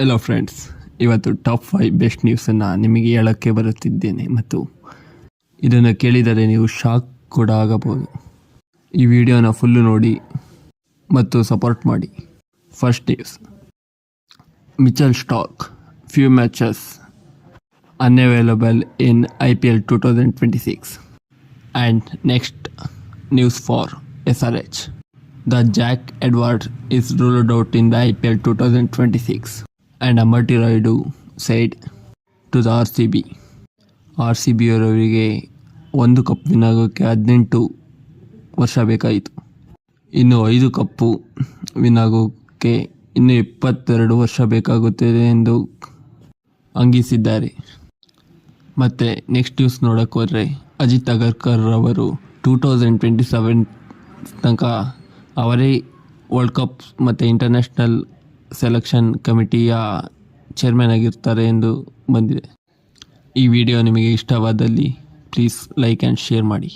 Hello friends, ಇವತ್ತು top 5 best ನ್ಯೂಸನ್ನು ನಿಮಗೆ ಹೇಳೋಕ್ಕೆ ಬರುತ್ತಿದ್ದೇನೆ ಮತ್ತು ಇದನ್ನು ಕೇಳಿದರೆ ನೀವು ಶಾಕ್ ಕೂಡ ಆಗಬಹುದು. ಈ ವಿಡಿಯೋನ ಫುಲ್ಲು ನೋಡಿ ಮತ್ತು ಸಪೋರ್ಟ್ ಮಾಡಿ. First news, Mitchell Starc few matches unavailable in IPL 2026. And next news for SRH. The Jack Edwards is ruled out in the IPL 2026. And Amati Rayudu said to the RCB ಅವರಿಗೆ ಒಂದು cup win ಆಗೋಕ್ಕೆ 18 ವರ್ಷ ಬೇಕಾಯಿತು. ಇನ್ನು 5 ಕಪ್ಪು win ಆಗೋಕ್ಕೆ ಇನ್ನು 22 ವರ್ಷ ಬೇಕಾಗುತ್ತದೆ ಎಂದು ಅಂಗೀಸಿದ್ದಾರೆ. ಮತ್ತು ನೆಕ್ಸ್ಟ್ ನ್ಯೂಸ್ ನೋಡೋಕ್ಕೆ ಹೋದರೆ ಅಜಿತ್ ಅಗರ್ಕರ್ ಅವರು 2027 ತನಕ ಅವರೇ ವರ್ಲ್ಡ್ ಕಪ್ ಮತ್ತು ಇಂಟರ್ನ್ಯಾಷನಲ್ ಸೆಲೆಕ್ಷನ್ ಕಮಿಟಿಯ ಚೇರ್ಮನ್ ಆಗಿರ್ತಾರೆ ಎಂದು ಬಂದಿದೆ. ಈ ವಿಡಿಯೋ ನಿಮಗೆ ಇಷ್ಟವಾದಲ್ಲಿ ಪ್ಲೀಸ್ ಲೈಕ್ ಆ್ಯಂಡ್ ಶೇರ್ ಮಾಡಿ.